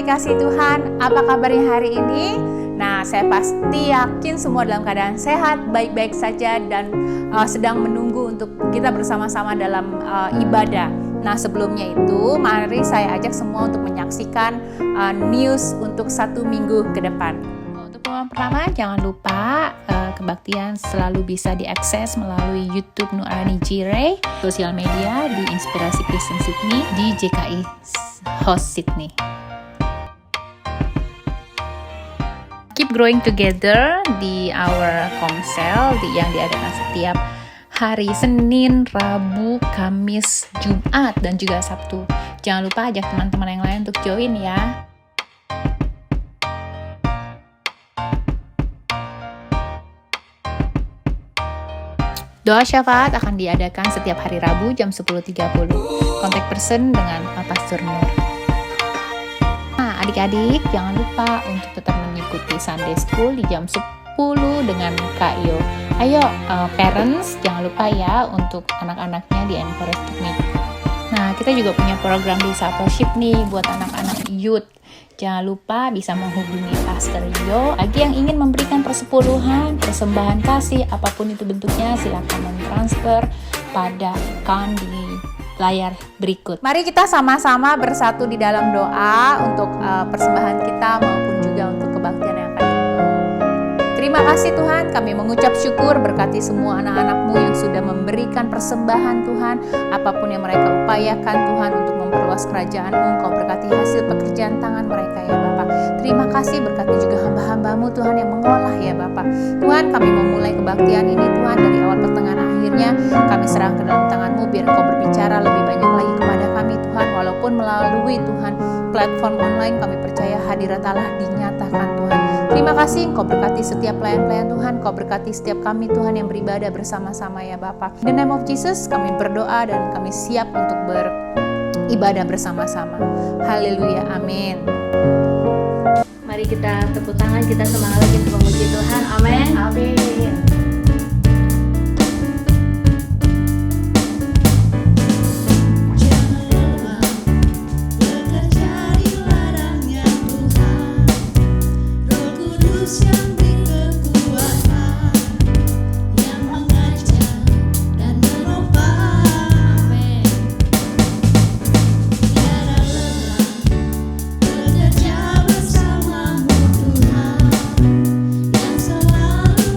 kasih Tuhan, apa kabarnya hari ini? Nah, saya pasti yakin semua dalam keadaan sehat, baik-baik saja, dan sedang menunggu untuk kita bersama-sama dalam ibadah. Nah, sebelumnya itu, mari saya ajak semua untuk menyaksikan news untuk 1 minggu ke depan. Untuk pengumuman pertama, jangan lupa kebaktian selalu bisa diakses melalui YouTube Nurani Jireh, sosial media di Inspirasi Kristen Sydney, di JKI Host Sydney. Keep growing together di our Komsel yang diadakan setiap hari Senin, Rabu, Kamis, Jumat, dan juga Sabtu. Jangan lupa ajak teman-teman yang lain untuk join ya. Doa syafaat akan diadakan setiap hari Rabu jam 10.30. Kontak person dengan Pastor Nur. Nah, adik-adik jangan lupa untuk tetap mengikuti Sunday School di jam 10 dengan Kak Yo. Ayo parents jangan lupa ya untuk anak-anaknya di encourage to meet. Nah, kita juga punya program discipleship nih buat anak-anak youth. Jangan lupa bisa menghubungi Pastor Yo. Bagi yang ingin memberikan persepuluhan, persembahan kasih, apapun itu bentuknya, silakan mentransfer pada account di layar berikut. Mari kita sama-sama bersatu di dalam doa untuk persembahan kita maupun juga untuk kebaktian yang akan dimulai. Terima kasih Tuhan, kami mengucap syukur berkati semua anak-anak-Mu yang sudah memberikan persembahan Tuhan, apapun yang mereka upayakan Tuhan untuk memperluas kerajaan-Mu. Engkau berkati hasil pekerjaan tangan mereka ya Bapa. Terima kasih berkati juga hamba-hamba-Mu Tuhan yang mengolah ya Bapa. Tuhan, kami memulai kebaktian ini Tuhan dari awal pertengahan akhirnya kami serahkan ke dalam tangan-Mu, biar Engkau berbicara lebih banyak lagi kepada kami Tuhan, walaupun melalui Tuhan platform online kami percaya hadirat Allah dinyatakan Tuhan. Terima kasih Engkau berkati setiap pelayan-pelayan Tuhan, Engkau berkati setiap kami Tuhan yang beribadah bersama-sama ya Bapa. In the name of Jesus kami berdoa dan kami siap untuk beribadah bersama-sama. Haleluya, amin. Mari kita tepuk tangan, kita semangat lagi untuk memuji Tuhan. Amin. Amin. Bersamamu Tuhan yang selalu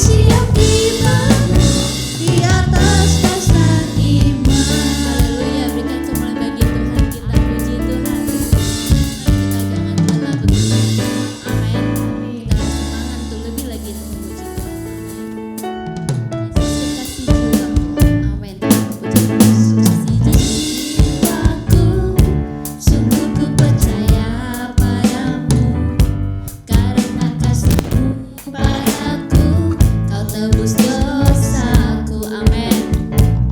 siap dibangun di atas dasar iman. Haleluya, berikan kemuliaan bagi Tuhan kita, puji Tuhan. Mari kita jangan lelah begitu. Amin. Kita harus semangat untuk lebih lagi memuji Tuhan. Yesus kekasih jiwaku. Amin. Puji Yesus. Jiwaku, sungguh ku percaya padamu, karena kasih-Mu padaku, Kau tebus dosaku. Amin.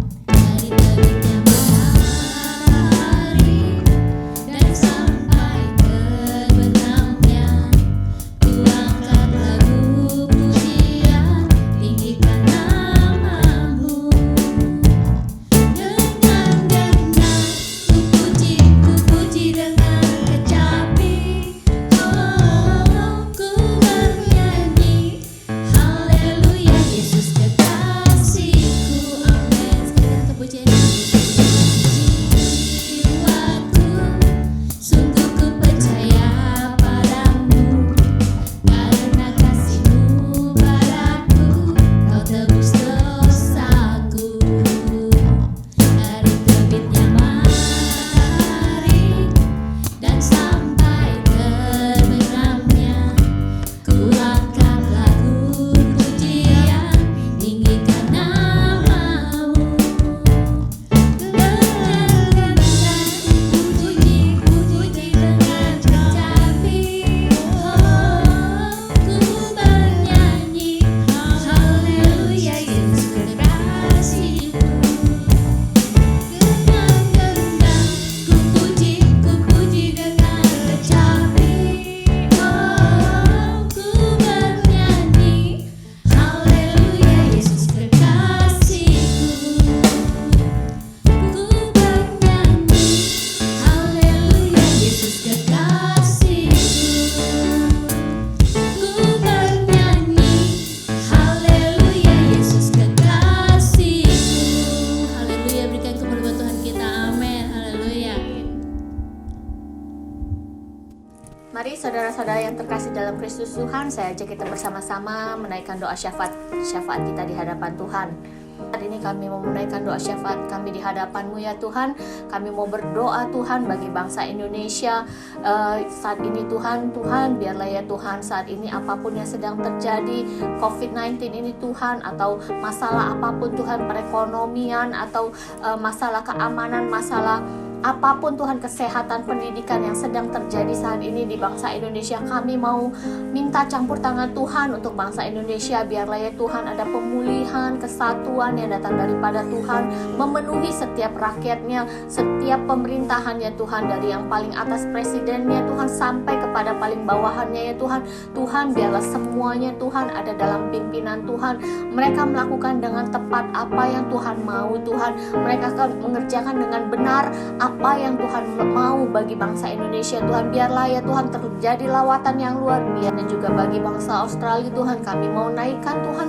Dari terbitnya matahari dan sampai terbenamnya, ku angkat lagu pujian, tinggikan nama-Mu. Dengan genang ku puji dengan kecapi. Oh, ku bernyanyi, haleluya, Yesus kekasihku. Amin. Sekalian kepujian. Jiwaku, sungguh ku percaya padamu, karena kasih-Mu padaku, Kau tebus dosaku. Dari terbitnya matahari dan sampai terbenamnya, ku angkat lagu pujian, tinggikan nama-Mu. Dengan genang ku puji dengan kecapi. Oh, ku bernyanyi, haleluya, Yesus kekasihku. Dengan genang ku puji dengan kecapi. Oh, ku bernyanyi, haleluya, Yesus kekasihku. Ku bernyanyi, haleluya, Yesus kekasihku. Ku bernyanyi, haleluya, Yesus kekasihku. Haleluya, berikan kemuliaan buat Tuhan kita. Amin. Haleluya. Mari saudara-saudara yang terkasih dalam Kristus Tuhan, saya ajak kita bersama-sama menaikkan doa syafaat kita di hadapan Tuhan. Saat ini kami mau menaikkan doa syafaat kami di hadapan-Mu ya Tuhan. Kami mau berdoa Tuhan bagi bangsa Indonesia saat ini Tuhan. Biarlah ya Tuhan saat ini apapun yang sedang terjadi, COVID-19 ini Tuhan, atau masalah apapun Tuhan, perekonomian atau masalah keamanan, masalah apapun Tuhan, kesehatan, pendidikan yang sedang terjadi saat ini di bangsa Indonesia, kami mau minta campur tangan Tuhan untuk bangsa Indonesia. Biarlah ya Tuhan ada pemulihan, kesatuan yang datang daripada Tuhan, memenuhi setiap rakyatnya, setiap pemerintahannya Tuhan, dari yang paling atas presidennya Tuhan sampai kepada paling bawahannya ya Tuhan. Tuhan, biarlah semuanya Tuhan ada dalam pimpinan Tuhan. Mereka melakukan dengan tepat apa yang Tuhan mau Tuhan. Mereka akan mengerjakan dengan benar apa yang Tuhan mau bagi bangsa Indonesia Tuhan. Biarlah ya Tuhan terjadi lawatan yang luar biasa. Dan juga bagi bangsa Australia Tuhan, kami mau naikkan Tuhan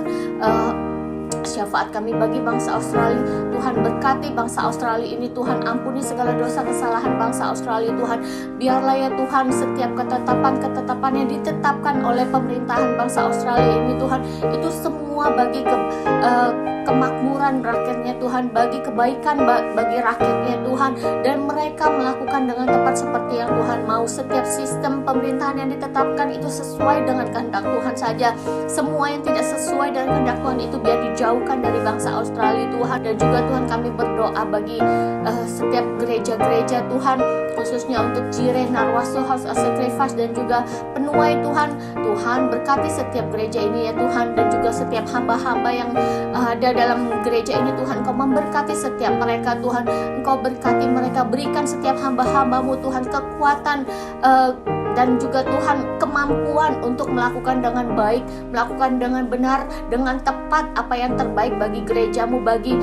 syafaat kami bagi bangsa Australia. Tuhan berkati bangsa Australia ini Tuhan, ampuni segala dosa kesalahan bangsa Australia Tuhan. Biarlah ya Tuhan setiap ketetapan yang ditetapkan oleh pemerintahan bangsa Australia ini Tuhan, itu semua bagi kemakmuran rakyatnya Tuhan, bagi kebaikan bagi rakyatnya Tuhan, dan mereka melakukan dengan tepat seperti yang Tuhan mau. Setiap sistem pemerintahan yang ditetapkan itu sesuai dengan kehendak Tuhan saja. Semua yang tidak sesuai dengan kehendak Tuhan itu biar dijauhkan dari bangsa Australia Tuhan. Dan juga Tuhan kami berdoa bagi setiap gereja-gereja Tuhan, khususnya untuk Jireh, Narwastu, House of Sacrifice, dan juga Penuai Tuhan. Tuhan berkati setiap gereja ini ya Tuhan, dan juga setiap hamba-hamba yang ada dalam gereja ini Tuhan. Engkau memberkati setiap mereka Tuhan. Engkau berkati mereka, berikan setiap hamba-hambamu Tuhan kekuatan dan juga Tuhan kemampuan untuk melakukan dengan baik, melakukan dengan benar, dengan tepat apa yang terbaik bagi gerejamu, bagi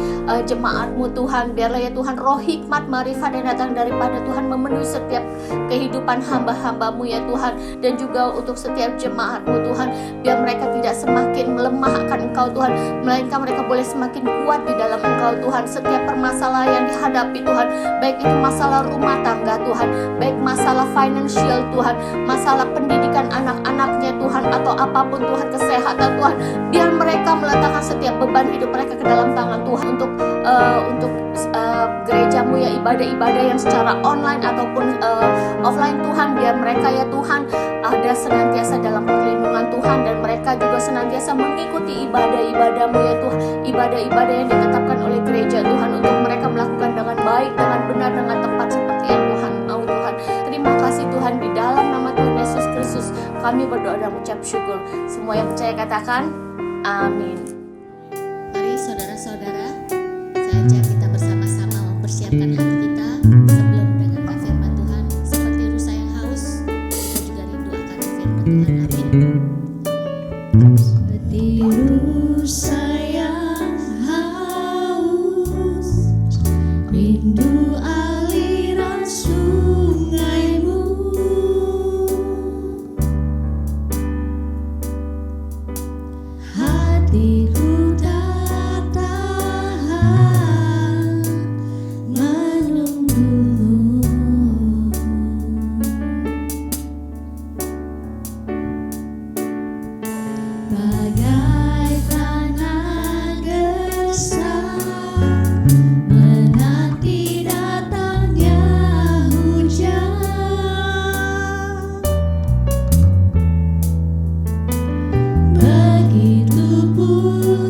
jemaatmu Tuhan. Biarlah ya Tuhan roh hikmat, marifat yang datang daripada Tuhan memenuhi setiap kehidupan hamba-hambamu ya Tuhan, dan juga untuk setiap jemaatmu Tuhan. Biar mereka tidak semakin melemahkan Engkau Tuhan, melainkan mereka boleh semakin kuat di dalam Engkau Tuhan. Setiap permasalahan yang dihadapi Tuhan, baik itu masalah rumah tangga Tuhan, baik masalah financial Tuhan, masalah pendidikan anak-anaknya Tuhan, atau apapun Tuhan, kesehatan Tuhan, biar mereka meletakkan setiap beban hidup mereka ke dalam tangan Tuhan untuk gerejamu ya, ibadah-ibadah yang secara online ataupun offline Tuhan, biar mereka ya Tuhan ada senantiasa dalam perlindungan Tuhan, dan mereka juga senantiasa mengikuti ibadah-ibadahmu ya Tuhan, ibadah-ibadah yang ditetapkan oleh gereja Tuhan, untuk mereka melakukan dengan baik, dengan benar, dengan tepat seperti yang Tuhan mau Tuhan. Terima kasih Tuhan, di dalam nama Tuhan Yesus Kristus kami berdoa dan mengucap syukur. Semua yang percaya katakan amin. Mari saudara-saudara, saya ajak kita bersama-sama mempersiapkan hati kita sebelum mendengarkan firman Tuhan. Seperti rusa yang haus, kita juga rindu akan firman Tuhan. Amin. Seperti rusa yang haus, rindu aliran sungaimu. Hatiku tak tahan menunggumu. Bagai tanah gersang menanti datangnya hujan. Begitu pula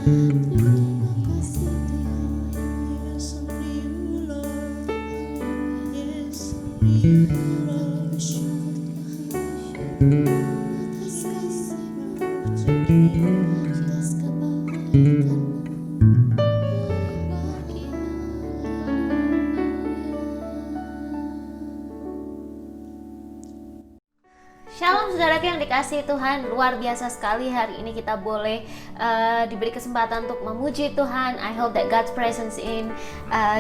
Terima kasih Tuhan, yes only you Lord, yes only you Lord. Bersyukur Tuhan atas kasih-Mu, atas kebaikan-Mu. Shalom saudaraku yang dikasihi Tuhan, luar biasa sekali hari ini kita boleh diberi kesempatan untuk memuji Tuhan. I hope that God's presence in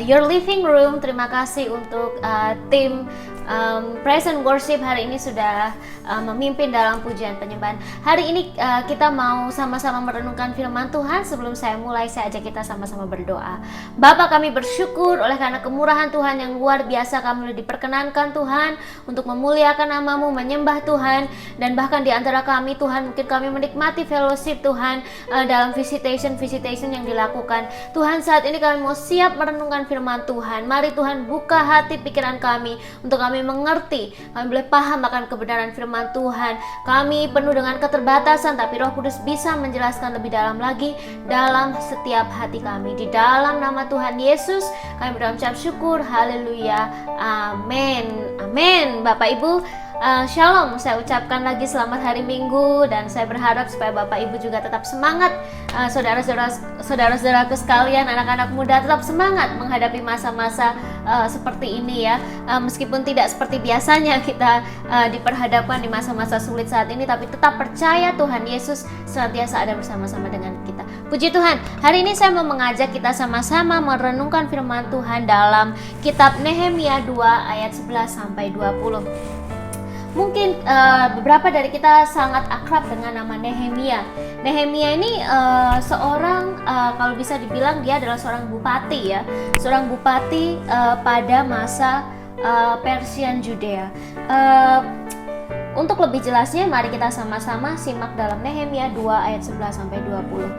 your living room. Terima kasih untuk tim Present Worship hari ini sudah memimpin dalam pujian penyembahan. Hari ini kita mau sama-sama merenungkan firman Tuhan. Sebelum saya mulai, saya ajak kita sama-sama berdoa. Bapa, kami bersyukur oleh karena kemurahan Tuhan yang luar biasa, kami sudah diperkenankan Tuhan untuk memuliakan nama-Mu, menyembah Tuhan, dan bahkan di antara kami Tuhan, mungkin kami menikmati fellowship Tuhan dalam visitation yang dilakukan. Tuhan, saat ini kami mau siap merenungkan firman Tuhan. Mari Tuhan buka hati pikiran kami untuk kami mengerti, kami boleh paham akan kebenaran firman Tuhan. Kami penuh dengan keterbatasan, tapi Roh Kudus bisa menjelaskan lebih dalam lagi dalam setiap hati kami. Di dalam nama Tuhan Yesus kami berucap syukur. Haleluya, amin. Amin. Bapak Ibu, Shalom, saya ucapkan lagi selamat hari Minggu, dan saya berharap supaya Bapak Ibu juga tetap semangat, saudara-saudaraku sekalian, anak-anak muda tetap semangat menghadapi masa-masa seperti ini ya. Meskipun tidak seperti biasanya kita diperhadapkan di masa-masa sulit saat ini, tapi tetap percaya Tuhan Yesus senantiasa ada bersama-sama dengan kita. Puji Tuhan, hari ini saya mau mengajak kita sama-sama merenungkan firman Tuhan dalam kitab Nehemia 2 ayat 11 sampai 20. Mungkin beberapa dari kita sangat akrab dengan nama Nehemia. Nehemia ini seorang, kalau bisa dibilang dia adalah seorang bupati ya, seorang bupati pada masa Persian Judea. Untuk lebih jelasnya, mari kita sama-sama simak dalam Nehemia 2 ayat 11 sampai 20.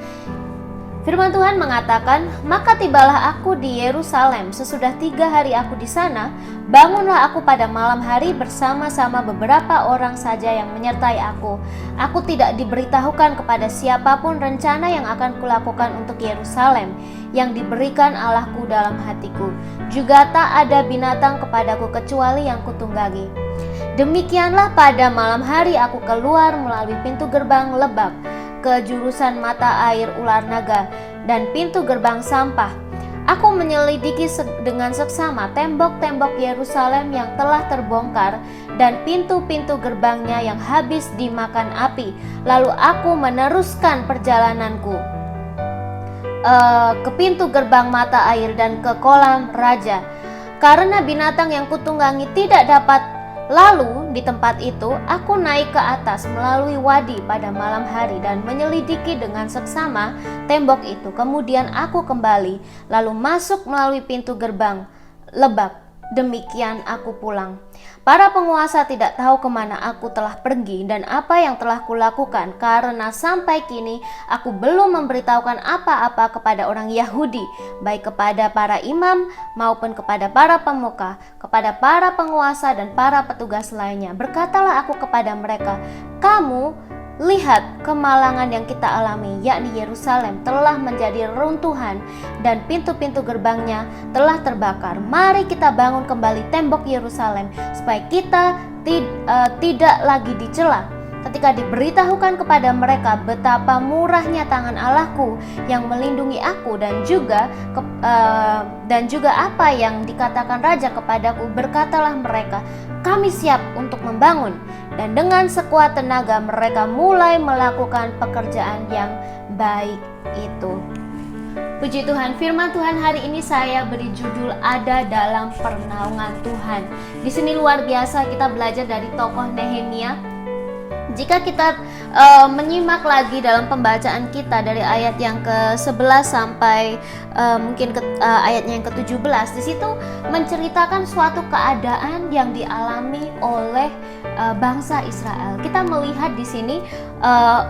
Firman Tuhan mengatakan, "Maka tibalah aku di Yerusalem. Sesudah 3 hari aku di sana, bangunlah aku pada malam hari bersama-sama beberapa orang saja yang menyertai aku. Aku tidak diberitahukan kepada siapapun rencana yang akan kulakukan untuk Yerusalem yang diberikan Allahku dalam hatiku. Juga tak ada binatang kepadaku kecuali yang kutunggangi. Demikianlah pada malam hari aku keluar melalui pintu gerbang Lebak ke jurusan mata air ular naga dan pintu gerbang sampah. Aku menyelidiki dengan seksama tembok-tembok Yerusalem yang telah terbongkar dan pintu-pintu gerbangnya yang habis dimakan api. Lalu aku meneruskan perjalananku ke pintu gerbang mata air dan ke kolam raja. Karena binatang yang kutunggangi tidak dapat lalu di tempat itu, aku naik ke atas melalui wadi pada malam hari dan menyelidiki dengan seksama tembok itu. Kemudian aku kembali, lalu masuk melalui pintu gerbang Lebak. Demikian aku pulang. Para penguasa tidak tahu kemana aku telah pergi dan apa yang telah kulakukan, karena sampai kini aku belum memberitahukan apa-apa kepada orang Yahudi, baik kepada para imam maupun kepada para pemuka, kepada para penguasa dan para petugas lainnya. Berkatalah aku kepada mereka, kamu lihat kemalangan yang kita alami, yakni Yerusalem telah menjadi reruntuhan dan pintu-pintu gerbangnya telah terbakar. Mari kita bangun kembali tembok Yerusalem supaya kita tidak lagi dicela. Ketika diberitahukan kepada mereka betapa murahnya tangan Allahku yang melindungi aku dan juga apa yang dikatakan raja kepadaku, berkatalah mereka, kami siap untuk membangun. Dan dengan sekuat tenaga mereka mulai melakukan pekerjaan yang baik itu. Puji Tuhan, firman Tuhan hari ini saya beri judul Ada dalam Pernaungan Tuhan. Di sini luar biasa kita belajar dari tokoh Nehemia. Jika kita menyimak lagi dalam pembacaan kita dari ayat yang ke-11 sampai mungkin ayatnya yang ke-17, di situ menceritakan suatu keadaan yang dialami oleh bangsa Israel. Kita melihat di sini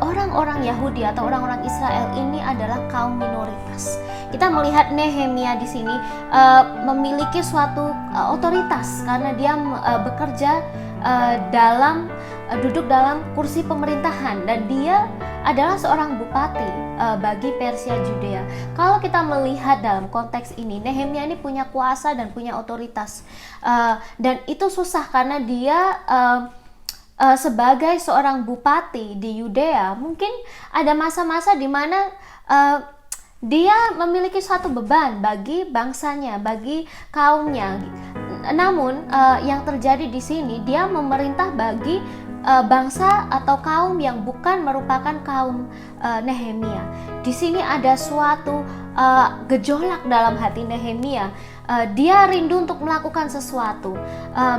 orang-orang Yahudi atau orang-orang Israel ini adalah kaum minoritas. Kita melihat Nehemia di sini memiliki suatu otoritas karena dia bekerja dalam duduk dalam kursi pemerintahan, dan dia adalah seorang bupati bagi Persia Judea. Kalau kita melihat dalam konteks ini, Nehemia ini punya kuasa dan punya otoritas, dan itu susah karena dia sebagai seorang bupati di Yudea, mungkin ada masa-masa di mana dia memiliki suatu beban bagi bangsanya, bagi kaumnya. Namun yang terjadi di sini, dia memerintah bagi bangsa atau kaum yang bukan merupakan kaum Nehemia. Di sini ada suatu gejolak dalam hati Nehemia. Dia rindu untuk melakukan sesuatu.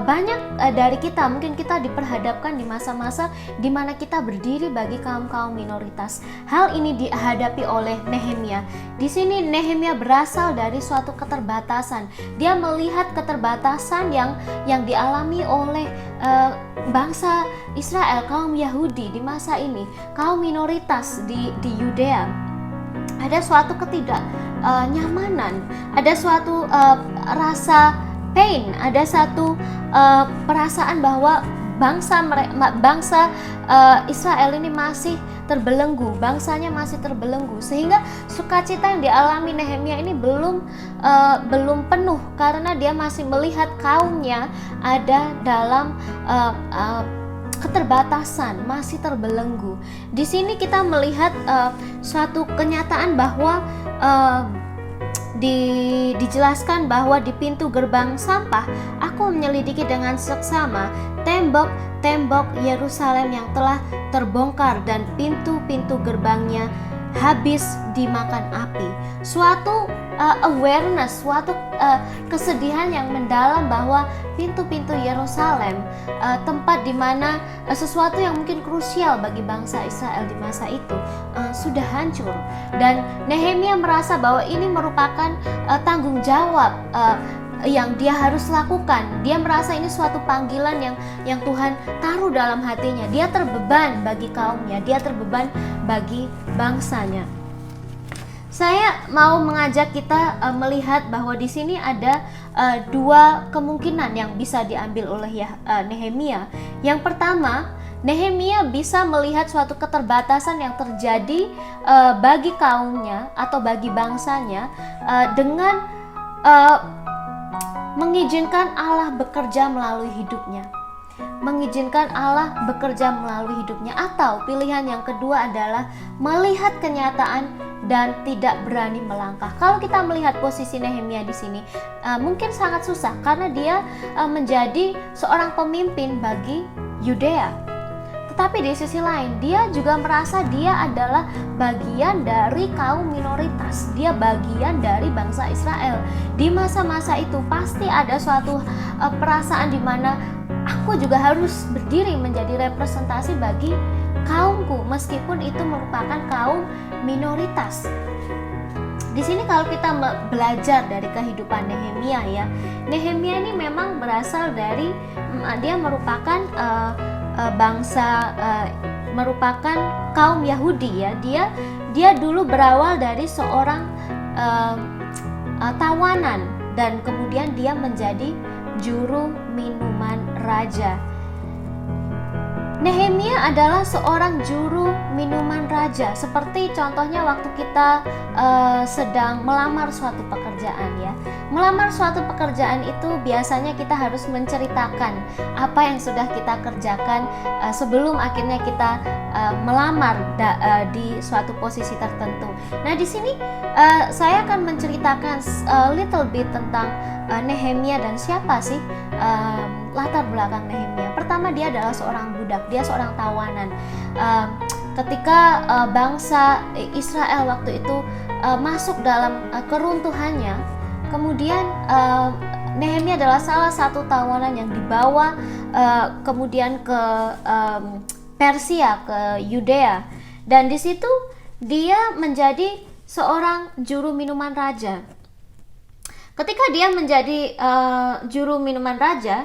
Banyak dari kita, mungkin kita diperhadapkan di masa-masa di mana kita berdiri bagi kaum-kaum minoritas. Hal ini dihadapi oleh Nehemia. Di sini Nehemia berasal dari suatu keterbatasan. Dia melihat keterbatasan yang dialami oleh bangsa Israel, kaum Yahudi di masa ini, kaum minoritas di Yudea. Ada suatu ketidaknyamanan, ada suatu rasa pain, ada satu perasaan bahwa bangsa Israel ini masih terbelenggu, bangsanya masih terbelenggu, sehingga sukacita yang dialami Nehemia ini belum penuh karena dia masih melihat kaumnya ada dalam keterbatasan, masih terbelenggu. Di sini kita melihat suatu kenyataan bahwa dijelaskan bahwa di pintu gerbang sampah aku menyelidiki dengan seksama tembok-tembok Yerusalem yang telah terbongkar dan pintu-pintu gerbangnya habis dimakan api. Suatu awareness, suatu kesedihan yang mendalam bahwa pintu-pintu Yerusalem, tempat di mana sesuatu yang mungkin krusial bagi bangsa Israel di masa itu sudah hancur, dan Nehemia merasa bahwa ini merupakan tanggung jawab yang dia harus lakukan. Dia merasa ini suatu panggilan yang Tuhan taruh dalam hatinya. Dia terbeban bagi kaumnya, dia terbeban bagi bangsanya. Saya mau mengajak kita melihat bahwa di sini ada dua kemungkinan yang bisa diambil oleh Nehemia. Yang pertama, Nehemia bisa melihat suatu keterbatasan yang terjadi bagi kaumnya atau bagi bangsanya dengan mengizinkan Allah bekerja melalui hidupnya. Mengizinkan Allah bekerja melalui hidupnya. Atau pilihan yang kedua adalah melihat kenyataan dan tidak berani melangkah. Kalau kita melihat posisi Nehemia di sini, mungkin sangat susah karena dia menjadi seorang pemimpin bagi Yudea. Tetapi di sisi lain, dia juga merasa dia adalah bagian dari kaum minoritas. Dia bagian dari bangsa Israel. Di masa-masa itu pasti ada suatu perasaan di mana aku juga harus berdiri menjadi representasi bagi kaumku, meskipun itu merupakan kaum minoritas. Di sini kalau kita belajar dari kehidupan Nehemia ya, Nehemia ini memang berasal dari dia merupakan bangsa merupakan kaum Yahudi ya. Dia dulu berawal dari seorang tawanan dan kemudian dia menjadi juru minuman raja. Nehemia adalah seorang juru minuman raja, seperti contohnya waktu kita sedang melamar suatu pekerjaan ya. Melamar suatu pekerjaan itu biasanya kita harus menceritakan apa yang sudah kita kerjakan sebelum akhirnya kita melamar di suatu posisi tertentu. Nah, di sini saya akan menceritakan little bit tentang Nehemia dan siapa sih latar belakang Nehemia. Pertama, dia adalah seorang budak, dia seorang tawanan. Ketika bangsa Israel waktu itu masuk dalam keruntuhannya, kemudian Nehemia adalah salah satu tawanan yang dibawa kemudian ke Persia, ke Yudea, dan di situ dia menjadi seorang juru minuman raja. Ketika dia menjadi juru minuman raja,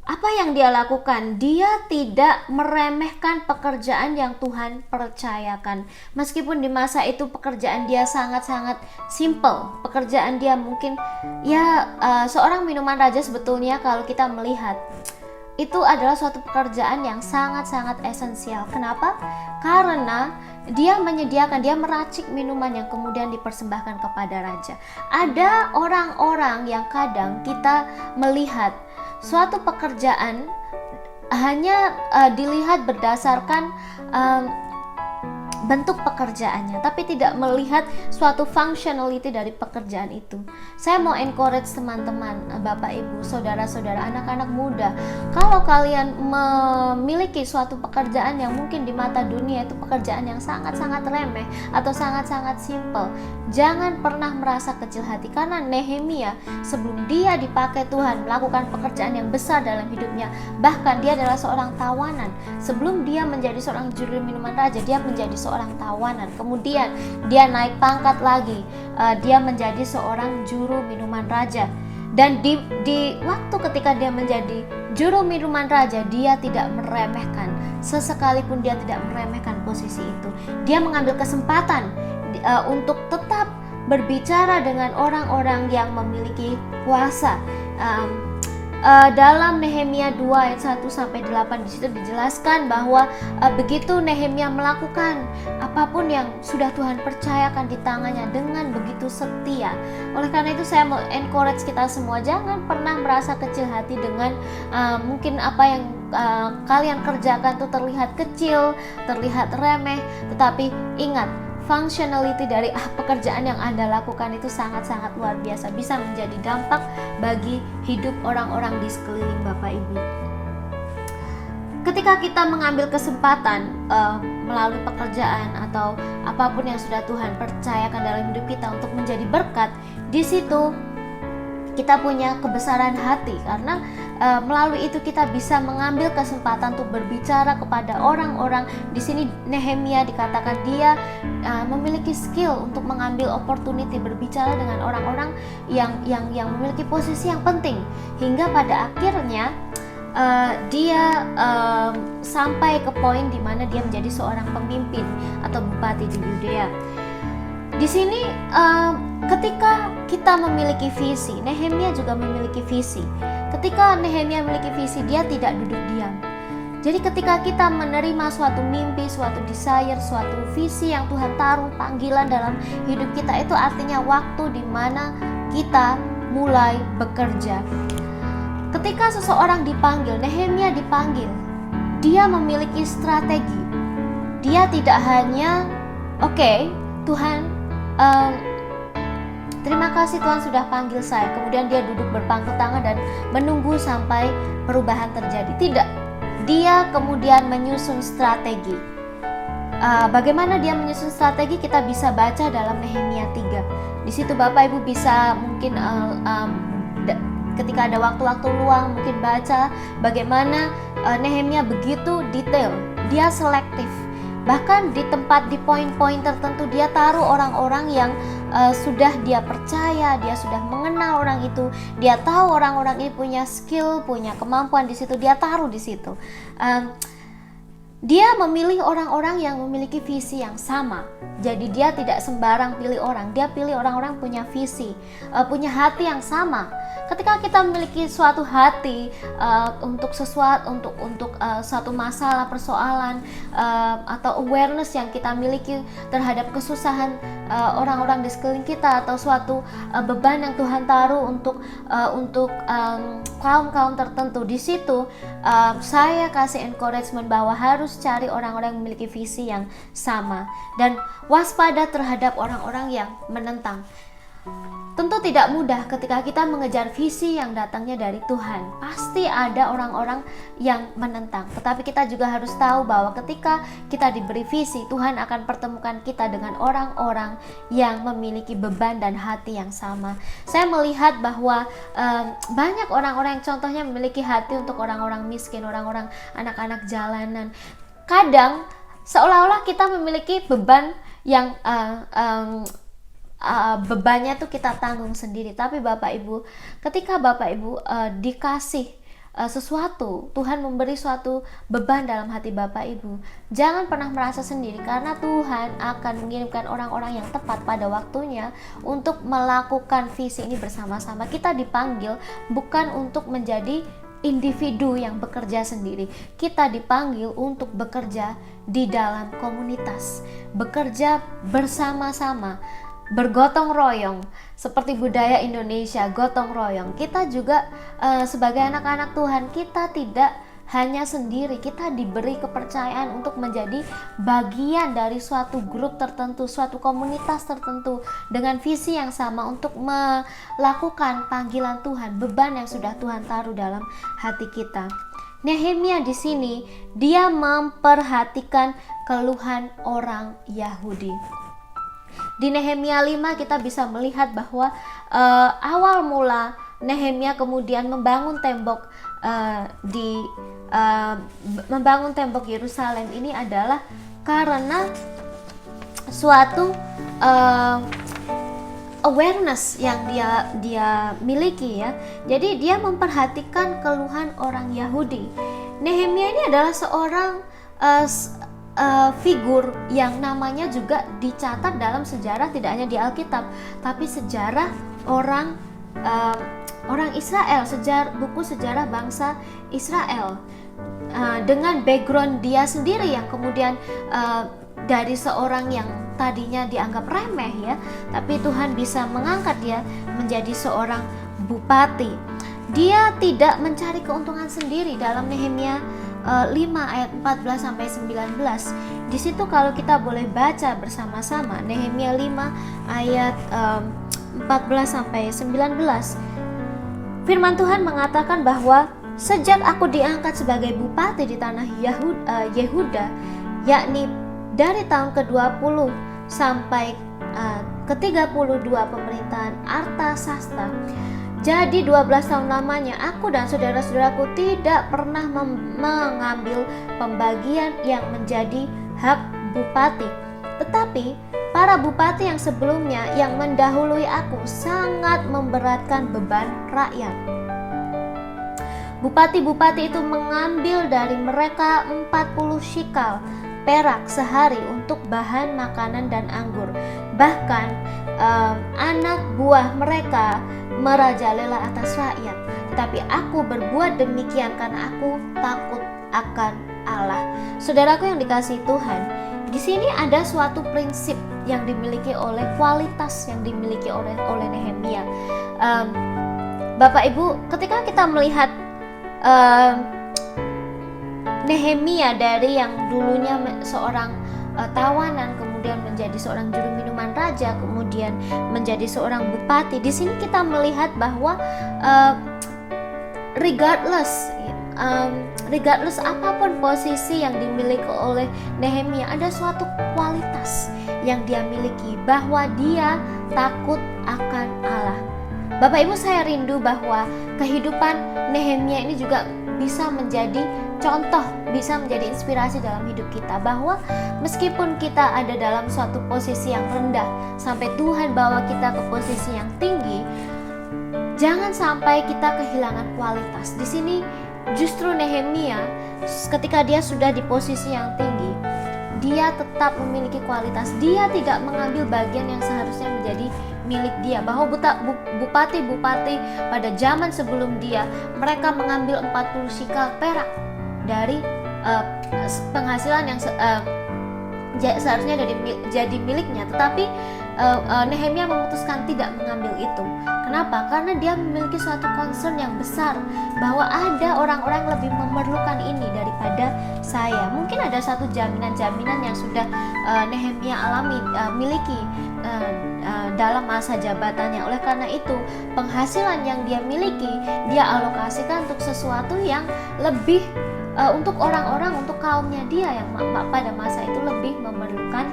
apa yang dia lakukan? Dia tidak meremehkan pekerjaan yang Tuhan percayakan. Meskipun di masa itu pekerjaan dia sangat-sangat simple. Pekerjaan dia mungkin ya seorang minuman raja sebetulnya kalau kita melihat itu adalah suatu pekerjaan yang sangat-sangat esensial. Kenapa? Karena dia menyediakan, dia meracik minuman yang kemudian dipersembahkan kepada raja. Ada orang-orang yang kadang kita melihat suatu pekerjaan hanya dilihat berdasarkan bentuk pekerjaannya, tapi tidak melihat suatu functionality dari pekerjaan itu. Saya mau encourage teman-teman, Bapak Ibu, saudara-saudara, anak-anak muda, kalau kalian memiliki suatu pekerjaan yang mungkin di mata dunia itu pekerjaan yang sangat-sangat remeh atau sangat-sangat simple, jangan pernah merasa kecil hati, karena Nehemia sebelum dia dipakai Tuhan melakukan pekerjaan yang besar dalam hidupnya, bahkan dia adalah seorang tawanan. Sebelum dia menjadi seorang juru minuman raja, dia menjadi seorang tawanan. Kemudian dia naik pangkat lagi, dia menjadi seorang juru minuman raja. Dan di waktu ketika dia menjadi juru minuman raja, dia tidak meremehkan, sesekalipun dia tidak meremehkan posisi itu. Dia mengambil kesempatan untuk tetap berbicara dengan orang-orang yang memiliki kuasa. Dalam Nehemia 2 ayat 1 sampai 8 di situ dijelaskan bahwa begitu Nehemia melakukan apapun yang sudah Tuhan percayakan di tangannya dengan begitu setia. Oleh karena itu saya mau encourage kita semua, jangan pernah merasa kecil hati dengan mungkin apa yang kalian kerjakan itu terlihat kecil, terlihat remeh, tetapi ingat, functionality dari pekerjaan yang Anda lakukan itu sangat-sangat luar biasa, bisa menjadi dampak bagi hidup orang-orang di sekeliling Bapak Ibu. Ketika kita mengambil kesempatan melalui pekerjaan atau apapun yang sudah Tuhan percayakan dalam hidup kita untuk menjadi berkat, di situ kita punya kebesaran hati, karena melalui itu kita bisa mengambil kesempatan untuk berbicara kepada orang-orang. Di sini Nehemia dikatakan dia memiliki skill untuk mengambil opportunity berbicara dengan orang-orang yang memiliki posisi yang penting, hingga pada akhirnya dia sampai ke poin di mana dia menjadi seorang pemimpin atau bupati di Yudea. Di sini ketika kita memiliki visi, Nehemia juga memiliki visi. Ketika Nehemia memiliki visi, dia tidak duduk diam. Jadi ketika kita menerima suatu mimpi, suatu desire, suatu visi yang Tuhan taruh, panggilan dalam hidup kita, itu artinya waktu di mana kita mulai bekerja. Ketika seseorang dipanggil, Nehemia dipanggil, dia memiliki strategi. Dia tidak hanya, oke, Tuhan, terima kasih Tuhan sudah panggil saya, kemudian dia duduk berpangku tangan dan menunggu sampai perubahan terjadi. Tidak, dia kemudian menyusun strategi. Bagaimana dia menyusun strategi kita bisa baca dalam Nehemia 3. Di situ Bapak Ibu bisa mungkin ketika ada waktu-waktu luang mungkin baca bagaimana Nehemia begitu detail, dia selektif. Bahkan di tempat, di poin-poin tertentu dia taruh orang-orang yang sudah dia percaya, dia sudah mengenal orang itu, dia tahu orang-orang ini punya skill, punya kemampuan di situ, dia taruh di situ. Dia memilih orang-orang yang memiliki visi yang sama. Jadi dia tidak sembarang pilih orang, dia pilih orang-orang punya visi, punya hati yang sama. Ketika kita memiliki suatu hati untuk sesuatu, untuk suatu masalah, persoalan, atau awareness yang kita miliki terhadap kesusahan orang-orang di sekeliling kita, atau suatu beban yang Tuhan taruh untuk kaum-kaum tertentu, di situ saya kasih encouragement bahwa harus cari orang-orang yang memiliki visi yang sama dan waspada terhadap orang-orang yang menentang. Tentu tidak mudah ketika kita mengejar visi yang datangnya dari Tuhan. Pasti ada orang-orang yang menentang. Tetapi kita juga harus tahu bahwa ketika kita diberi visi, Tuhan akan pertemukan kita dengan orang-orang yang memiliki beban dan hati yang sama. Saya melihat bahwa banyak orang-orang yang contohnya memiliki hati untuk orang-orang miskin, orang-orang anak-anak jalanan. Kadang seolah-olah kita memiliki beban yang bebannya tuh kita tanggung sendiri. Tapi Bapak Ibu, ketika Bapak Ibu dikasih sesuatu, Tuhan memberi suatu beban dalam hati Bapak Ibu, jangan pernah merasa sendiri, karena Tuhan akan mengirimkan orang-orang yang tepat pada waktunya untuk melakukan visi ini bersama-sama. Kita dipanggil bukan untuk menjadi individu yang bekerja sendiri. Kita dipanggil untuk bekerja di dalam komunitas, bekerja bersama-sama, bergotong royong, seperti budaya Indonesia, gotong royong. Kita juga sebagai anak-anak Tuhan, kita tidak hanya sendiri, kita diberi kepercayaan untuk menjadi bagian dari suatu grup tertentu, suatu komunitas tertentu dengan visi yang sama untuk melakukan panggilan Tuhan, beban yang sudah Tuhan taruh dalam hati kita. Nehemia di sini dia memperhatikan keluhan orang Yahudi. Di Nehemia 5 kita bisa melihat bahwa awal mula Nehemia kemudian membangun tembok membangun tembok Yerusalem ini adalah karena suatu awareness yang dia miliki ya. Jadi dia memperhatikan keluhan orang Yahudi. Nehemia ini adalah seorang figur yang namanya juga dicatat dalam sejarah, tidak hanya di Alkitab, tapi sejarah orang Israel, buku sejarah bangsa Israel, dengan background dia sendiri yang kemudian dari seorang yang tadinya dianggap remeh ya, tapi Tuhan bisa mengangkat dia menjadi seorang bupati. Dia tidak mencari keuntungan sendiri. Dalam Nehemia 5 ayat 14 sampai 19. Di situ kalau kita boleh baca bersama-sama Nehemia 5 ayat 14 sampai 19. Firman Tuhan mengatakan bahwa sejak aku diangkat sebagai bupati di tanah Yehuda, yakni dari tahun ke-20 sampai ke-32 pemerintahan Artasasta, jadi 12 tahun lamanya aku dan saudara-saudaraku tidak pernah mengambil pembagian yang menjadi hak bupati. Tetapi para bupati yang sebelumnya yang mendahului aku sangat memberatkan beban rakyat. Bupati-bupati itu mengambil dari mereka 40 shikal perak sehari untuk bahan makanan dan anggur. Bahkan anak buah mereka merajalela atas rakyat. Tetapi aku berbuat demikian karena aku takut akan Allah. Saudaraku yang dikasihi Tuhan, di sini ada suatu prinsip yang dimiliki oleh kualitas yang dimiliki oleh Nehemia. Bapak Ibu, ketika kita melihat Nehemia dari yang dulunya seorang tawanan, kemudian menjadi seorang juru minuman raja, kemudian menjadi seorang bupati. Di sini kita melihat bahwa regardless apapun posisi yang dimiliki oleh Nehemia, ada suatu kualitas yang dia miliki, bahwa dia takut akan Allah. Bapak Ibu, saya rindu bahwa kehidupan Nehemia ini juga bisa menjadi contoh, bisa menjadi inspirasi dalam hidup kita, bahwa meskipun kita ada dalam suatu posisi yang rendah sampai Tuhan bawa kita ke posisi yang tinggi, jangan sampai kita kehilangan kualitas. Di sini justru Nehemia ketika dia sudah di posisi yang tinggi, dia tetap memiliki kualitas. Dia tidak mengambil bagian yang seharusnya menjadi milik dia, bahwa bupati-bupati pada zaman sebelum dia, mereka mengambil 40 shikal perak dari penghasilan yang seharusnya jadi miliknya. Tetapi Nehemia memutuskan tidak mengambil itu. Kenapa? Karena dia memiliki suatu concern yang besar bahwa ada orang-orang yang lebih memerlukan ini daripada saya. Mungkin ada satu jaminan-jaminan yang sudah Nehemia miliki dalam masa jabatannya. Oleh karena itu, penghasilan yang dia miliki dia alokasikan untuk sesuatu yang lebih untuk orang-orang, untuk kaumnya dia yang pada masa itu lebih memerlukan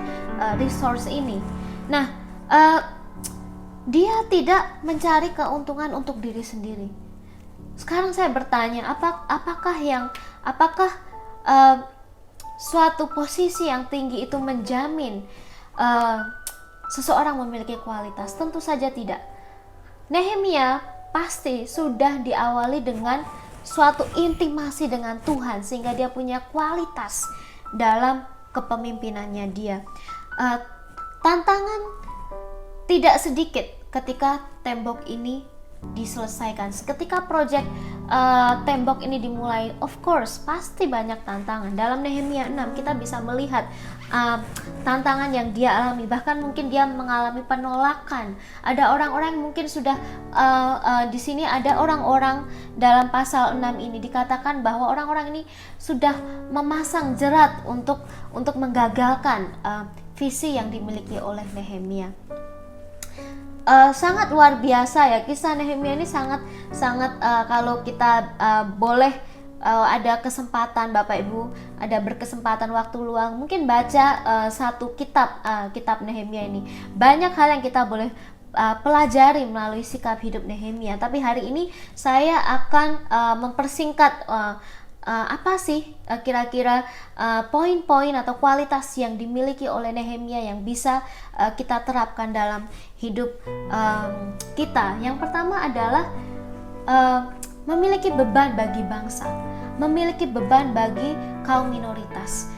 resource ini. Nah, dia tidak mencari keuntungan untuk diri sendiri. Sekarang saya bertanya, apakah suatu posisi yang tinggi itu menjamin seseorang memiliki kualitas? Tentu saja tidak. Nehemia pasti sudah diawali dengan suatu intimasi dengan Tuhan, sehingga dia punya kualitas dalam kepemimpinannya dia. Tantangan tidak sedikit ketika tembok ini diselesaikan. Ketika proyek tembok ini dimulai, of course pasti banyak tantangan. Dalam Nehemia 6 kita bisa melihat tantangan yang dia alami, bahkan mungkin dia mengalami penolakan. Ada orang-orang yang mungkin sudah di sini ada orang-orang dalam pasal 6 ini dikatakan bahwa orang-orang ini sudah memasang jerat untuk menggagalkan visi yang dimiliki oleh Nehemia. Sangat luar biasa ya, kisah Nehemia ini sangat kalau kita boleh ada kesempatan, Bapak Ibu ada berkesempatan waktu luang, mungkin baca satu kitab Nehemia ini. Banyak hal yang kita boleh pelajari melalui sikap hidup Nehemia. Tapi hari ini saya akan mempersingkat apa sih kira-kira poin-poin atau kualitas yang dimiliki oleh Nehemia yang bisa kita terapkan dalam hidup kita. Yang pertama adalah memiliki beban bagi bangsa, memiliki beban bagi kaum minoritas.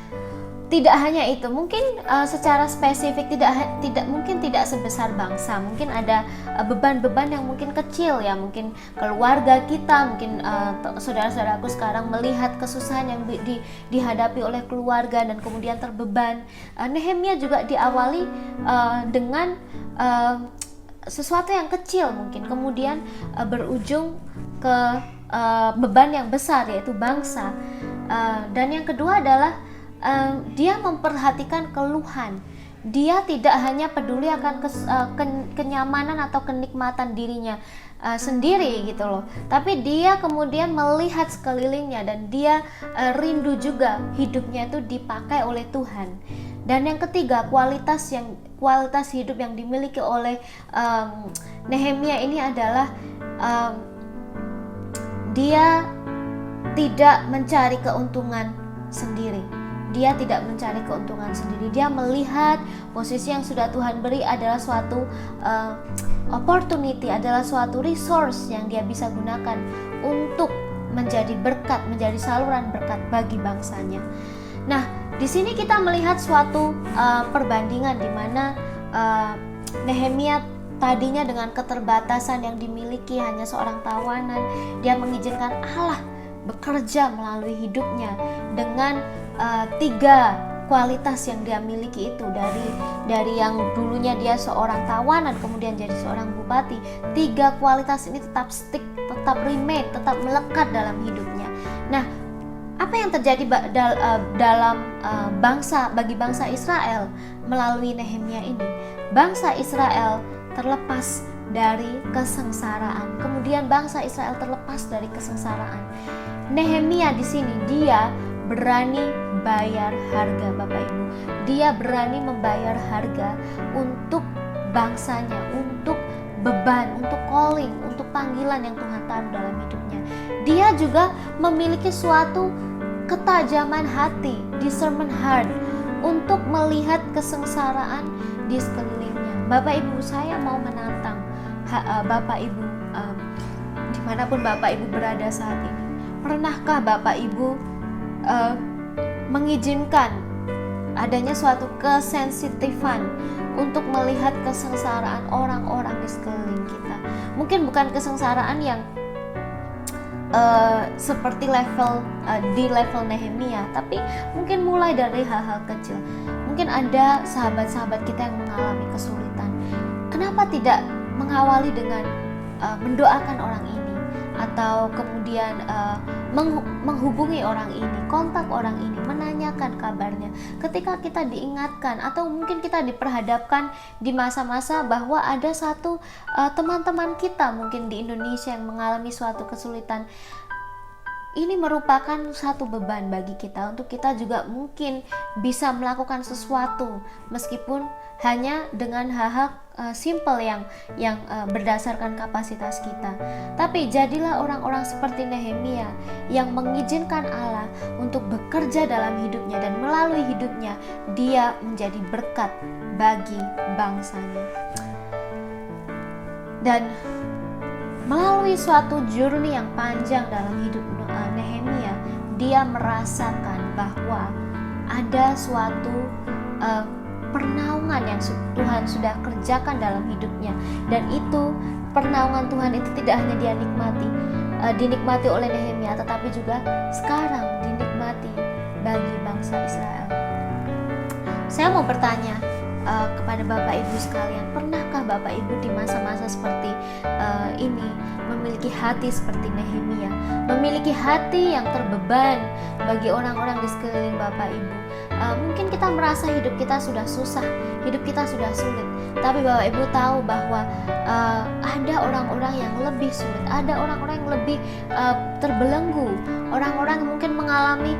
Tidak hanya itu, mungkin secara spesifik tidak sebesar bangsa. Mungkin ada beban-beban yang mungkin kecil ya, mungkin keluarga kita, mungkin saudara-saudaraku sekarang melihat kesusahan yang dihadapi oleh keluarga dan kemudian terbeban. Nehemia juga diawali dengan sesuatu yang kecil mungkin, kemudian berujung ke beban yang besar, yaitu bangsa. Dan yang kedua adalah dia memperhatikan keluhan. Dia tidak hanya peduli akan kenyamanan atau kenikmatan dirinya sendiri gitu loh, tapi dia kemudian melihat sekelilingnya dan dia rindu juga hidupnya itu dipakai oleh Tuhan. Dan yang ketiga, kualitas hidup yang dimiliki oleh Nehemia ini adalah dia tidak mencari keuntungan sendiri. Dia tidak mencari keuntungan sendiri. Dia melihat posisi yang sudah Tuhan beri adalah suatu opportunity, adalah suatu resource yang dia bisa gunakan untuk menjadi berkat, menjadi saluran berkat bagi bangsanya. Nah, di sini kita melihat suatu perbandingan di mana Nehemia tadinya dengan keterbatasan yang dimiliki, hanya seorang tawanan, dia mengizinkan Allah bekerja melalui hidupnya dengan 3 kualitas yang dia miliki itu, dari yang dulunya dia seorang tawanan kemudian jadi seorang bupati. 3 kualitas ini tetap stick, tetap remain, tetap melekat dalam hidupnya. Nah, apa yang terjadi dalam bagi bangsa Israel melalui Nehemia ini? Bangsa Israel terlepas dari kesengsaraan. Kemudian bangsa Israel terlepas dari kesengsaraan. Nehemia di sini dia berani bayar harga, Bapak Ibu. Dia berani membayar harga untuk bangsanya, untuk beban, untuk calling, untuk panggilan yang Tuhan taruh dalam hidupnya. Dia juga memiliki suatu ketajaman hati, discernment heart, untuk melihat kesengsaraan di sekelilingnya. Bapak Ibu, saya mau menantang Bapak Ibu dimanapun Bapak Ibu berada saat ini. Pernahkah Bapak Ibu mengizinkan adanya suatu kesensitifan untuk melihat kesengsaraan orang-orang di sekeliling kita? Mungkin bukan kesengsaraan yang seperti di level Nehemia, tapi mungkin mulai dari hal-hal kecil. Mungkin ada sahabat-sahabat kita yang mengalami kesulitan. Kenapa tidak mengawali dengan mendoakan orang ini, atau kemudian menghubungi orang ini, kontak orang ini, menanyakan kabarnya. Ketika kita diingatkan atau mungkin kita diperhadapkan di masa-masa bahwa ada satu teman-teman kita mungkin di Indonesia yang mengalami suatu kesulitan, ini merupakan satu beban bagi kita untuk kita juga mungkin bisa melakukan sesuatu meskipun hanya dengan hal-hal simple yang berdasarkan kapasitas kita. Tapi jadilah orang-orang seperti Nehemia yang mengizinkan Allah untuk bekerja dalam hidupnya, dan melalui hidupnya dia menjadi berkat bagi bangsanya. Dan melalui suatu journey yang panjang dalam hidup Nehemia, dia merasakan bahwa ada suatu pernaungan yang Tuhan sudah kerjakan dalam hidupnya, dan itu pernaungan Tuhan itu tidak hanya dinikmati oleh Nehemia, tetapi juga sekarang dinikmati bagi bangsa Israel. Saya mau bertanya kepada Bapak Ibu sekalian, pernahkah Bapak Ibu di masa-masa seperti ini memiliki hati seperti Nehemia, memiliki hati yang terbeban bagi orang-orang di sekeliling Bapak Ibu? Mungkin kita merasa hidup kita sudah susah, hidup kita sudah sulit, tapi Bapak Ibu tahu bahwa ada orang-orang yang lebih sulit, ada orang-orang yang lebih terbelenggu, orang-orang yang mungkin mengalami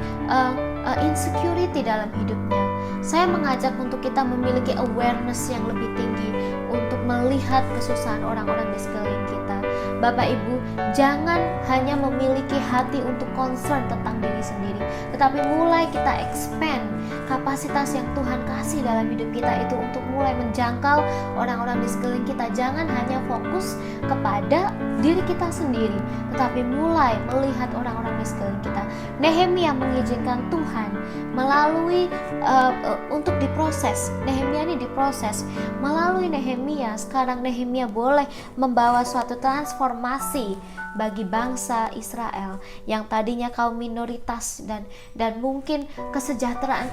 insecurity dalam hidupnya. Saya mengajak untuk kita memiliki awareness yang lebih tinggi untuk melihat kesusahan orang-orang di sekeliling kita. Bapak Ibu, jangan hanya memiliki hati untuk concern tentang diri sendiri, tetapi mulai kita expand kapasitas yang Tuhan kasih dalam hidup kita itu untuk mulai menjangkau orang-orang di sekeliling kita. Jangan hanya fokus kepada diri kita sendiri, tetapi mulai melihat orang-orang di sekeliling kita. Nehemia mengizinkan Tuhan melalui untuk diproses. Nehemia ini diproses melalui Nehemia. Sekarang Nehemia boleh membawa suatu transformasi bagi bangsa Israel yang tadinya kaum minoritas dan mungkin kesejahteraan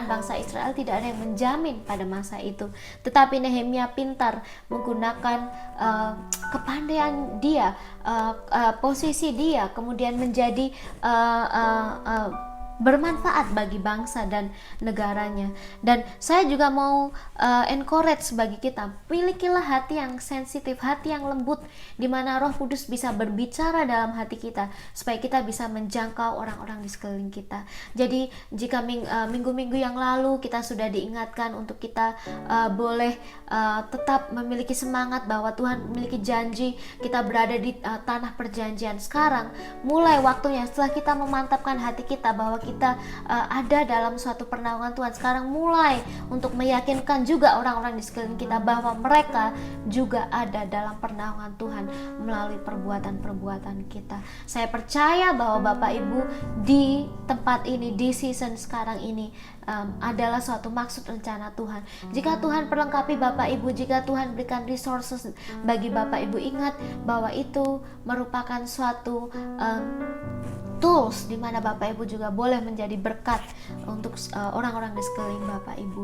bangsa Israel tidak ada yang menjamin pada masa itu. Tetapi Nehemia pintar menggunakan kepandaian dia, posisi dia, kemudian menjadi bermanfaat bagi bangsa dan negaranya. Dan saya juga mau encourage bagi kita, milikilah hati yang sensitif, hati yang lembut, di mana Roh Kudus bisa berbicara dalam hati kita supaya kita bisa menjangkau orang-orang di sekeliling kita. Jadi jika minggu-minggu yang lalu kita sudah diingatkan untuk kita boleh tetap memiliki semangat bahwa Tuhan memiliki janji, kita berada di tanah perjanjian. Sekarang mulai waktunya, setelah kita memantapkan hati kita bahwa kita ada dalam suatu pernaungan Tuhan, sekarang mulai untuk meyakinkan juga orang-orang di sekeliling kita bahwa mereka juga ada dalam pernaungan Tuhan melalui perbuatan-perbuatan kita. Saya percaya bahwa Bapak Ibu di tempat ini, di season sekarang ini adalah suatu maksud rencana Tuhan. Jika Tuhan perlengkapi Bapak Ibu, jika Tuhan berikan resources bagi Bapak Ibu, ingat bahwa itu merupakan suatu tools di mana Bapak Ibu juga boleh menjadi berkat untuk orang-orang di sekeliling Bapak Ibu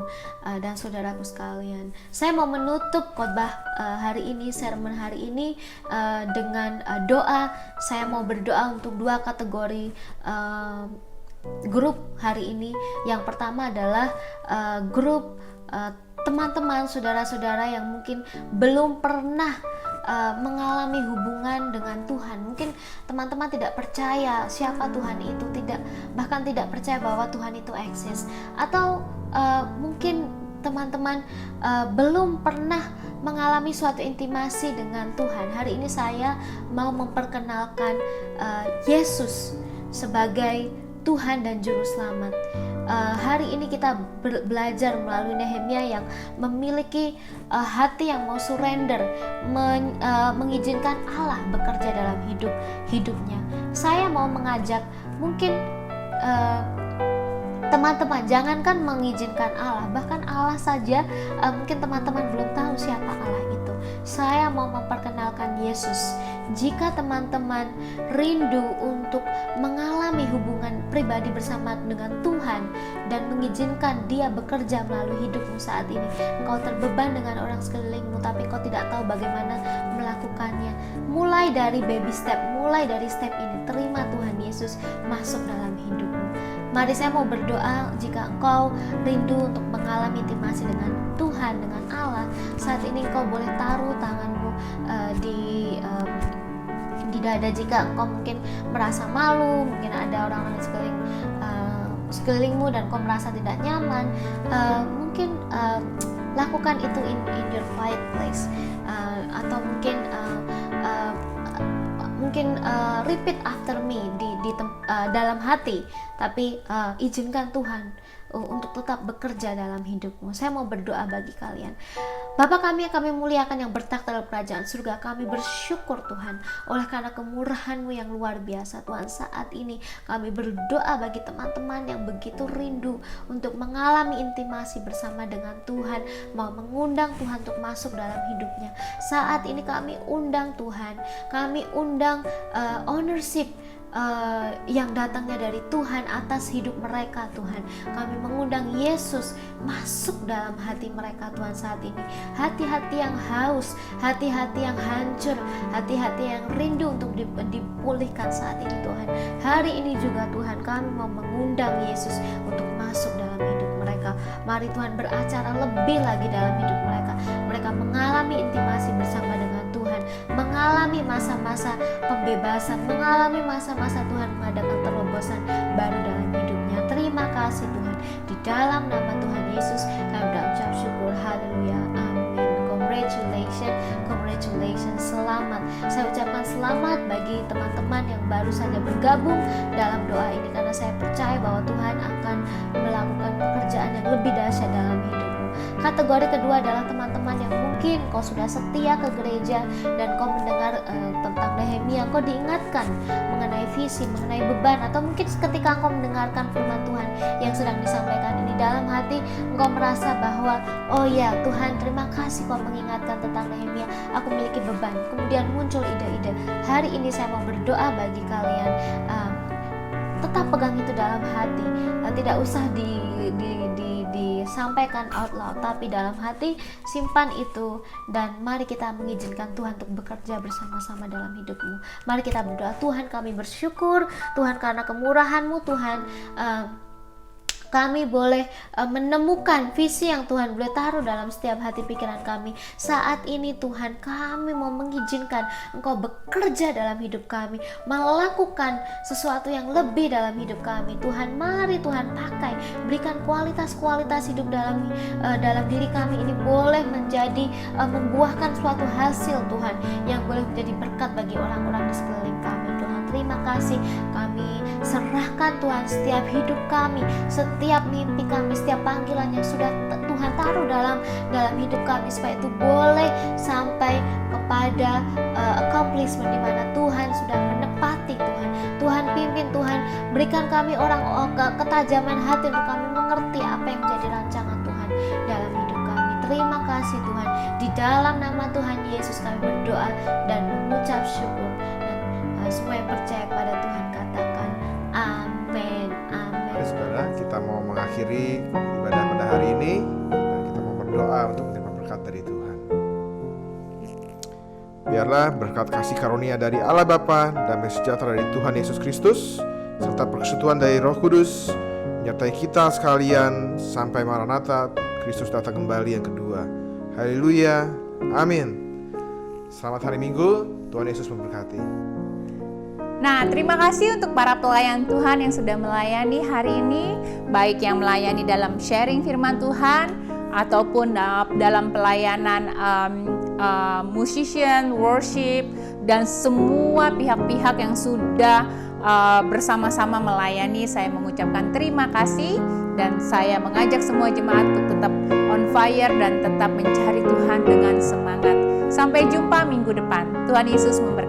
dan saudaraku sekalian. Saya mau menutup khotbah hari ini, sermon hari ini dengan doa. Saya mau berdoa untuk dua kategori grup hari ini. Yang pertama adalah grup teman-teman, saudara-saudara yang mungkin belum pernah mengalami hubungan dengan Tuhan. Mungkin teman-teman tidak percaya siapa Tuhan itu, bahkan tidak percaya bahwa Tuhan itu eksis, atau mungkin teman-teman belum pernah mengalami suatu intimasi dengan Tuhan. Hari ini saya mau memperkenalkan Yesus sebagai Tuhan dan Juru Selamat. Hari ini kita belajar melalui Nehemia yang memiliki hati yang mau surrender, mengizinkan Allah bekerja dalam hidupnya. Saya mau mengajak mungkin teman-teman, jangankan mengizinkan Allah, bahkan Allah saja mungkin teman-teman belum tahu siapa Allah itu. Saya mau memperkenalkan Yesus. Jika teman-teman rindu untuk mengalami hubungan pribadi bersama dengan Tuhan dan mengizinkan Dia bekerja melalui hidupmu saat ini, engkau terbeban dengan orang sekelilingmu tapi engkau tidak tahu bagaimana melakukannya. Mulai dari baby step, mulai dari step ini, terima Tuhan Yesus masuk dalam hidupmu. Mari saya mau berdoa, jika engkau rindu untuk mengalami intimasi dengan Tuhan, dengan Allah, saat ini engkau boleh taruh tanganmu di dada. Jika engkau mungkin merasa malu, mungkin ada orang-orang di sekelilingmu dan engkau merasa tidak nyaman, mungkin lakukan itu in your quiet place, atau mungkin repeat after me dalam hati, tapi izinkan Tuhan untuk tetap bekerja dalam hidupmu. Saya mau berdoa bagi kalian. Bapa kami yang kami muliakan yang bertakhta dalam kerajaan surga, kami bersyukur Tuhan oleh karena kemurahan-Mu yang luar biasa Tuhan. Saat ini kami berdoa bagi teman-teman yang begitu rindu untuk mengalami intimasi bersama dengan Tuhan, mau mengundang Tuhan untuk masuk dalam hidupnya. Saat ini kami undang Tuhan, kami undang ownership yang datangnya dari Tuhan atas hidup mereka Tuhan. Kami mengundang Yesus masuk dalam hati mereka Tuhan saat ini. Hati-hati yang haus, hati-hati yang hancur, hati-hati yang rindu untuk dipulihkan saat ini Tuhan. Hari ini juga Tuhan kami mau mengundang Yesus untuk masuk dalam hidup mereka. Mari Tuhan beracara lebih lagi dalam hidup mereka. Mereka mengalami intimasi bersama dengan Tuhan, mengalami masa-masa pembebasan, mengalami masa-masa Tuhan mengadakan terobosan baru dalam hidupnya. Terima kasih Tuhan. Di dalam nama Tuhan Yesus kami berucap syukur. Haleluya. Amin. Congratulations. Selamat. Saya ucapkan selamat bagi teman-teman yang baru saja bergabung dalam doa ini, karena saya percaya bahwa Tuhan akan melakukan pekerjaan yang lebih dahsyat dalam hidupmu. Kategori kedua adalah teman-teman yang mungkin kau sudah setia ke gereja dan kau mendengar tentang Nehemia, kau diingatkan mengenai visi, mengenai beban, atau mungkin ketika engkau mendengarkan firman Tuhan yang sedang disampaikan ini, dalam hati engkau merasa bahwa oh ya Tuhan, terima kasih kau mengingatkan tentang Nehemia, aku memiliki beban. Kemudian muncul ide-ide. Hari ini saya mau berdoa bagi kalian, tetap pegang itu dalam hati, tidak usah disampaikan out loud, tapi dalam hati simpan itu, dan mari kita mengizinkan Tuhan untuk bekerja bersama-sama dalam hidupmu. Mari kita berdoa. Tuhan, kami bersyukur Tuhan karena kemurahan-Mu Tuhan. Kami boleh menemukan visi yang Tuhan boleh taruh dalam setiap hati pikiran kami. Saat ini Tuhan, kami mau mengizinkan Engkau bekerja dalam hidup kami, melakukan sesuatu yang lebih dalam hidup kami. Tuhan, mari Tuhan pakai, berikan kualitas-kualitas hidup dalam diri kami ini boleh menjadi membuahkan suatu hasil Tuhan yang boleh menjadi berkat bagi orang-orang di sekeliling kami. Tuhan, terima kasih. Kami serahkan Tuhan setiap hidup kami, setiap mimpi kami, setiap panggilan yang sudah Tuhan taruh dalam hidup kami, supaya itu boleh sampai kepada accomplishment di mana Tuhan sudah menepati. Tuhan pimpin, Tuhan berikan kami ketajaman hati untuk kami mengerti apa yang menjadi rancangan Tuhan dalam hidup kami. Terima kasih Tuhan. Di dalam nama Tuhan Yesus kami berdoa dan mengucap syukur, dan semua yang percaya pada Tuhan katakan amin. Mari saudara, kita mau mengakhiri ibadah pada hari ini dan kita mau berdoa untuk menerima berkat dari Tuhan. Biarlah berkat kasih karunia dari Allah Bapa, damai sejahtera dari Tuhan Yesus Kristus, serta persekutuan dari Roh Kudus menyertai kita sekalian sampai Maranatha, Kristus datang kembali yang kedua. Haleluya. Amin. Selamat hari Minggu. Tuhan Yesus memberkati. Nah, terima kasih untuk para pelayan Tuhan yang sudah melayani hari ini, baik yang melayani dalam sharing firman Tuhan ataupun dalam pelayanan musician, worship, dan semua pihak-pihak yang sudah bersama-sama melayani. Saya mengucapkan terima kasih, dan saya mengajak semua jemaat untuk tetap on fire dan tetap mencari Tuhan dengan semangat. Sampai jumpa minggu depan. Tuhan Yesus memberkati.